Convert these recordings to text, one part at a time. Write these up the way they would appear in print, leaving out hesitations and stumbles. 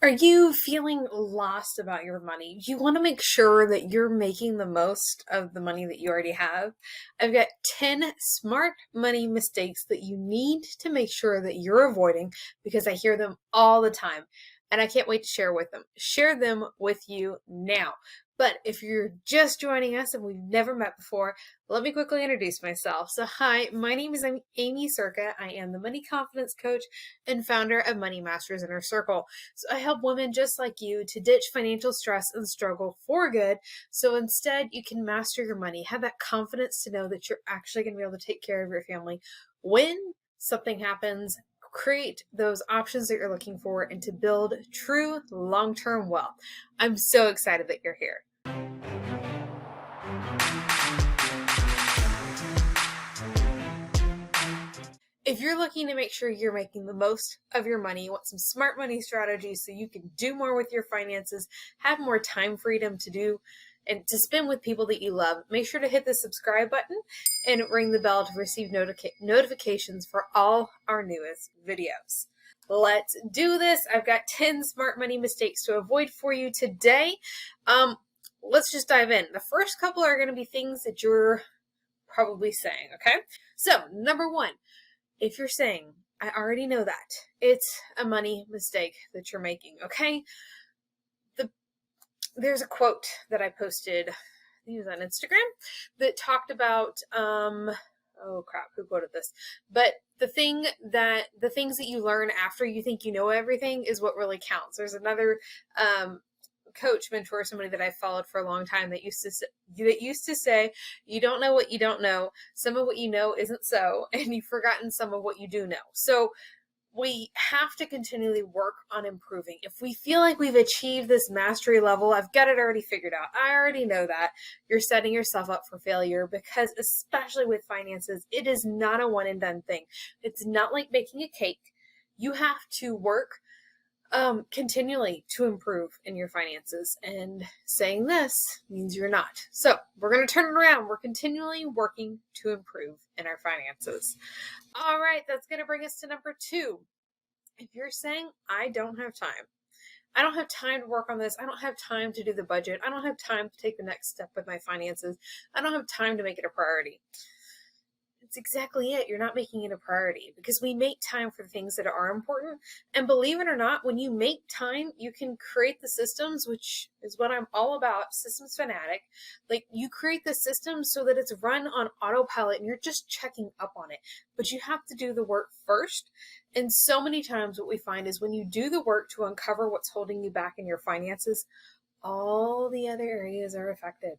Are you feeling lost about your money? You want to make sure that you're making the most of the money that you already have. I've got 10 smart money mistakes that you need to make sure that you're avoiding because I hear them all the time and I can't wait to share them with you now. But if you're just joining us and we've never met before, let me quickly introduce myself. So hi, my name is Aimee Cerka. I am the money confidence coach and founder of Money Masters Inner Circle. So I help women just like you to ditch financial stress and struggle for good. So instead you can master your money, have that confidence to know that you're actually going to be able to take care of your family when something happens, create those options that you're looking for, and to build true long-term wealth. I'm so excited that you're here. If you're looking to make sure you're making the most of your money, you want some smart money strategies so you can do more with your finances, have more time freedom to do and to spend with people that you love, make sure to hit the subscribe button and ring the bell to receive notifications for all our newest videos. Let's do this. I've got 10 smart money mistakes to avoid for you today. Let's just dive in. The first couple are going to be things that you're probably saying, okay? So, number one, if you're saying, I already know that, it's a money mistake that you're making, okay? There's a quote that I posted, I think it was on Instagram, that talked about, oh crap, who quoted this? But the things that you learn after you think you know everything is what really counts. There's another coach, mentor, somebody that I followed for a long time that used to say, you don't know what you don't know. Some of what you know isn't so, and you've forgotten some of what you do know. So we have to continually work on improving. If we feel like we've achieved this mastery level, I've got it already figured out, I already know that, you're setting yourself up for failure, because especially with finances, it is not a one and done thing. It's not like baking a cake. You have to work continually to improve in your finances, and saying this means you're not. So we're going to turn it around. We're continually working to improve in our finances. All right, that's going to bring us to number two. If you're saying, I don't have time to work on this, I don't have time to do the budget, I don't have time to take the next step with my finances, I don't have time to make it a priority. It's exactly it. You're not making it a priority, because we make time for the things that are important. And believe it or not, when you make time, you can create the systems, which is what I'm all about, systems fanatic. Like, you create the system so that it's run on autopilot and you're just checking up on it. But you have to do the work first. And so many times what we find is when you do the work to uncover what's holding you back in your finances, all the other areas are affected.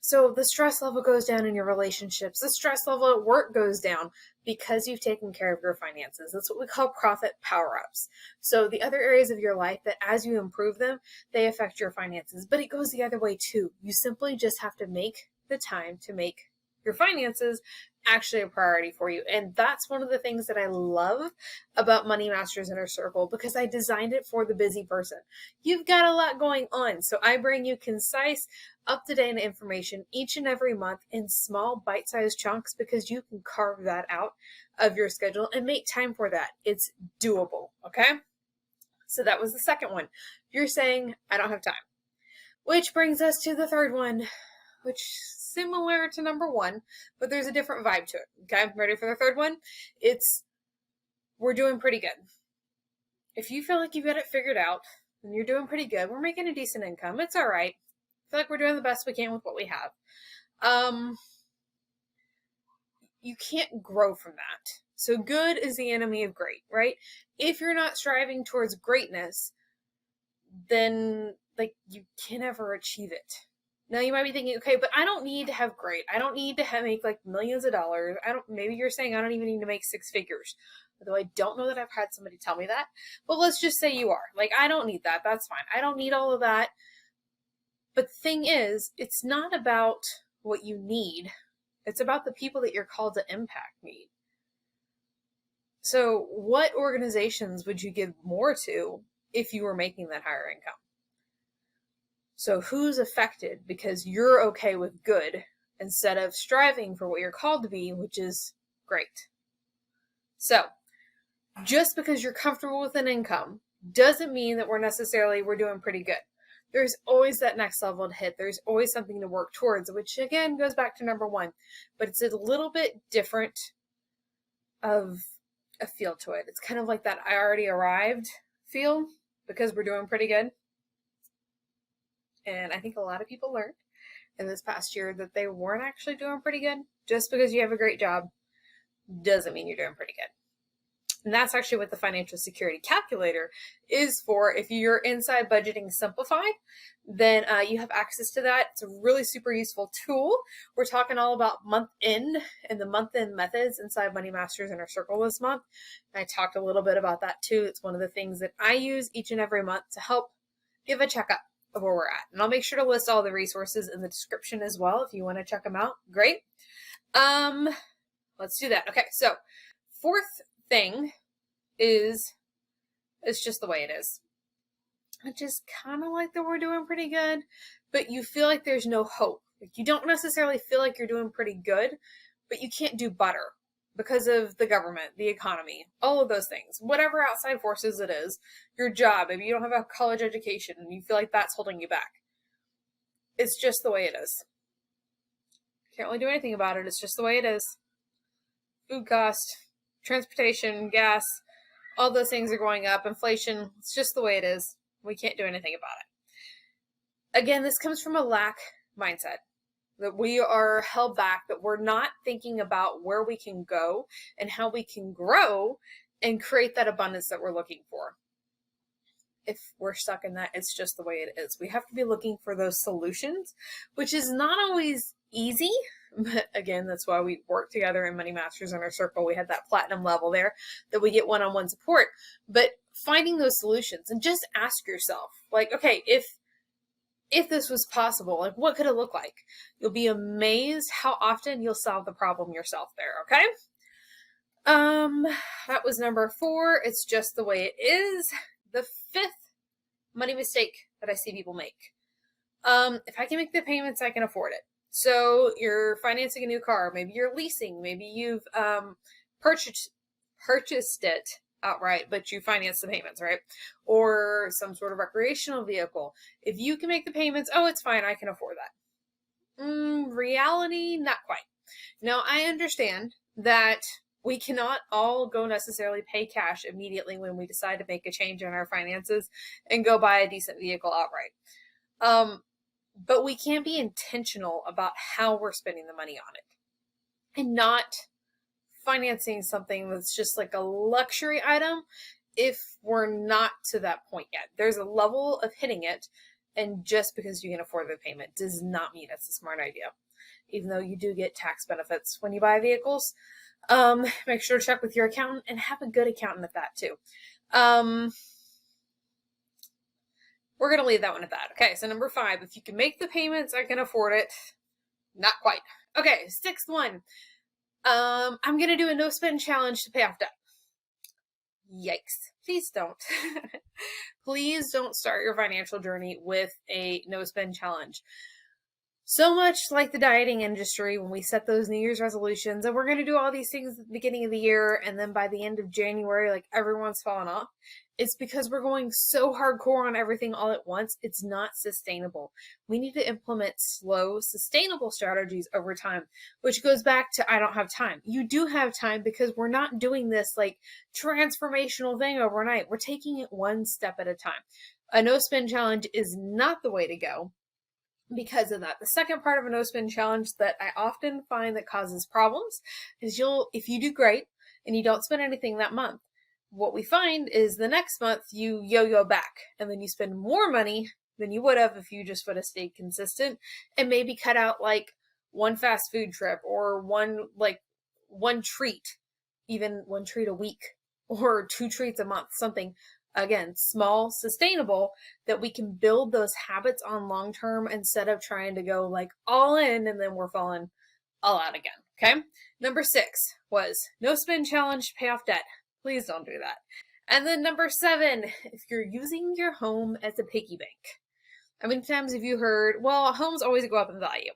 So the stress level goes down in your relationships. The stress level at work goes down because you've taken care of your finances. That's what we call profit power-ups. So the other areas of your life that as you improve them, they affect your finances. But it goes the other way too. You simply just have to make the time to make your finances actually a priority for you. And that's one of the things that I love about Money Masters Inner Circle, because I designed it for the busy person. You've got a lot going on. So I bring you concise, up-to-date information each and every month in small bite-sized chunks, because you can carve that out of your schedule and make time for that. It's doable, okay? So that was the second one. You're saying, I don't have time. Which brings us to the third one, which is similar to number one, but there's a different vibe to it. Okay, ready for the third one? It's, we're doing pretty good. If you feel like you've got it figured out, then you're doing pretty good. We're making a decent income. It's all right. I feel like we're doing the best we can with what we have. You can't grow from that. So good is the enemy of great, right? If you're not striving towards greatness, then you can never achieve it. Now you might be thinking, okay, but I don't need to have great. I don't need to make millions of dollars. Maybe you're saying I don't even need to make six figures. Although I don't know that I've had somebody tell me that. But let's just say you are. I don't need that. That's fine. I don't need all of that. But the thing is, it's not about what you need. It's about the people that you're called to impact need. So what organizations would you give more to if you were making that higher income? So who's affected because you're okay with good instead of striving for what you're called to be, which is great. So just because you're comfortable with an income doesn't mean that we're doing pretty good. There's always that next level to hit. There's always something to work towards, which again goes back to number one, but it's a little bit different of a feel to it. It's kind of like that I already arrived feel because we're doing pretty good. And I think a lot of people learned in this past year that they weren't actually doing pretty good. Just because you have a great job doesn't mean you're doing pretty good. And that's actually what the financial security calculator is for. If you're inside Budgeting Simplified, then you have access to that. It's a really super useful tool. We're talking all about month end and the month end methods inside Money Masters Inner Circle this month. And I talked a little bit about that too. It's one of the things that I use each and every month to help give a checkup of where we're at. And I'll make sure to list all the resources in the description as well if you want to check them out. Great. Let's do that. Okay, so fourth thing is it's just the way it is. Which is kind of like that we're doing pretty good, but you feel like there's no hope. Like you don't necessarily feel like you're doing pretty good, but you can't do better because of the government, the economy, all of those things. Whatever outside forces it is, your job, maybe you don't have a college education and you feel like that's holding you back. It's just the way it is. Can't really do anything about it. It's just the way it is. Food cost, transportation, gas, all those things are going up. Inflation, it's just the way it is. We can't do anything about it. Again, this comes from a lack mindset, that we are held back, that we're not thinking about where we can go and how we can grow and create that abundance that we're looking for. If we're stuck in that, it's just the way it is. We have to be looking for those solutions, which is not always easy. But again, that's why we work together in Money Masters Inner Circle. We had that platinum level there that we get one-on-one support. But finding those solutions and just ask yourself, like, okay, if this was possible, like what could it look like? You'll be amazed how often you'll solve the problem yourself there, okay? That was number 4. It's just the way it is. The 5th money mistake that I see people make. If I can make the payments, I can afford it. So you're financing a new car, maybe you're leasing, maybe you've purchased it outright, but you finance the payments, right? Or some sort of recreational vehicle. If you can make the payments, oh, it's fine, I can afford that. Reality, not quite. Now, I understand that we cannot all go necessarily pay cash immediately when we decide to make a change in our finances and go buy a decent vehicle outright. But we can be intentional about how we're spending the money on it and not financing something that's just like a luxury item if we're not to that point yet. There's a level of hitting it, and just because you can afford the payment does not mean it's a smart idea. Even though you do get tax benefits when you buy vehicles, make sure to check with your accountant and have a good accountant at that too. We're going to leave that one at that. Okay, so number 5, if you can make the payments, I can afford it. Not quite. Okay, 6th one. I'm going to do a no-spend challenge to pay off debt. Yikes. Please don't. Please don't start your financial journey with a no-spend challenge. So much like the dieting industry, when we set those New Year's resolutions and we're going to do all these things at the beginning of the year, and then by the end of January, like everyone's fallen off, it's because we're going so hardcore on everything all at once. It's not sustainable. We need to implement slow, sustainable strategies over time, which goes back to I don't have time. You do have time because we're not doing this like transformational thing overnight. We're taking it one step at a time. A no-spend challenge is not the way to go. Because of that. The second part of a no-spend challenge that I often find that causes problems is if you do great and you don't spend anything that month, what we find is the next month you yo-yo back and then you spend more money than you would have if you just would have stayed consistent and maybe cut out like one fast food trip or one treat, even one treat a week or 2 treats a month, something. Again, small, sustainable, that we can build those habits on long term instead of trying to go like all in and then we're falling all out again. Okay. Number 6 was no spend challenge, pay off debt. Please don't do that. And then number 7, if you're using your home as a piggy bank. How many times have you heard, well, homes always go up in value?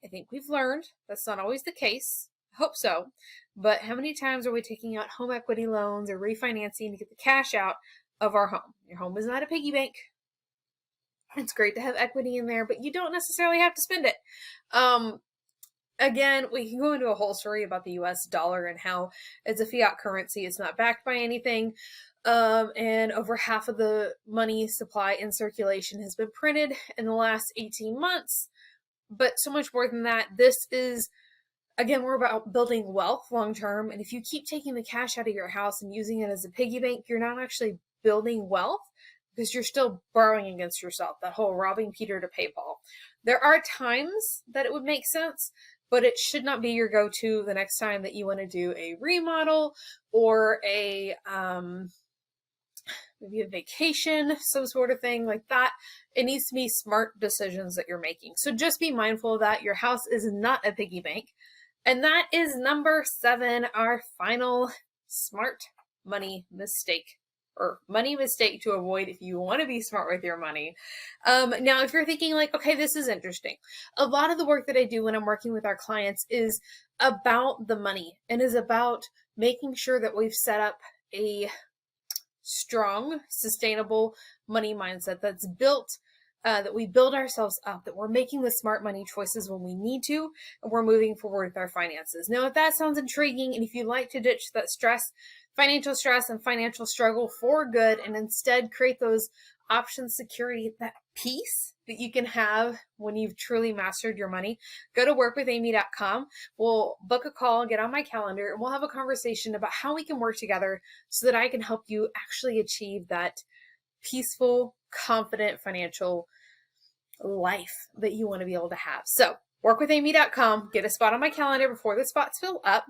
I think we've learned that's not always the case. I hope so. But how many times are we taking out home equity loans or refinancing to get the cash out of our home. Your home is not a piggy bank. It's great to have equity in there, but you don't necessarily have to spend it. Again, we can go into a whole story about the US dollar and how it's a fiat currency. It's not backed by anything. And over half of the money supply in circulation has been printed in the last 18 months. But so much more than that, this is, again, we're about building wealth long term. And if you keep taking the cash out of your house and using it as a piggy bank, you're not actually building wealth because you're still borrowing against yourself. That whole robbing Peter to pay Paul. There are times that it would make sense, but it should not be your go-to the next time that you want to do a remodel or a maybe a vacation, some sort of thing like that. It needs to be smart decisions that you're making. So just be mindful of that. Your house is not a piggy bank. And that is number 7, our final smart money mistake, or money mistake to avoid if you want to be smart with your money. Now, if you're thinking like, okay, this is interesting. A lot of the work that I do when I'm working with our clients is about the money and is about making sure that we've set up a strong, sustainable money mindset that's built, that we build ourselves up, that we're making the smart money choices when we need to, and we're moving forward with our finances. Now, if that sounds intriguing, and if you'd like to ditch that financial stress and financial struggle for good, and instead create those options, security, that peace that you can have when you've truly mastered your money, go to workwithaimee.com. We'll book a call, get on my calendar, and we'll have a conversation about how we can work together so that I can help you actually achieve that peaceful, confident financial life that you want to be able to have. So workwithaimee.com, get a spot on my calendar before the spots fill up,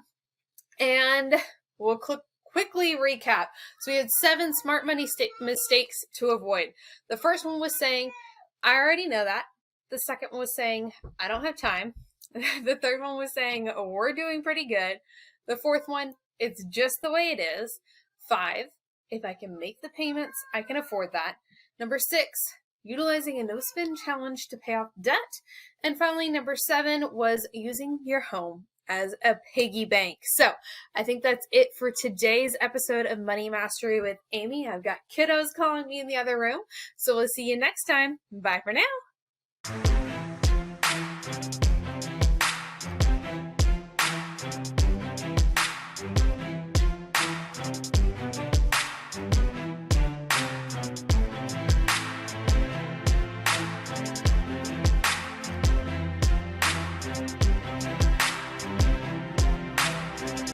and we'll quickly recap. So we had 7 smart money mistakes to avoid. The first one was saying, I already know that. The second one was saying, I don't have time. The third one was saying, oh, we're doing pretty good. The fourth one, it's just the way it is. 5, if I can make the payments, I can afford that. Number 6, utilizing a no-spend challenge to pay off debt. And finally, number 7 was using your home as a piggy bank. So I think that's it for today's episode of Money Mastery with Aimee. I've got kiddos calling me in the other room. So we'll see you next time. Bye for now.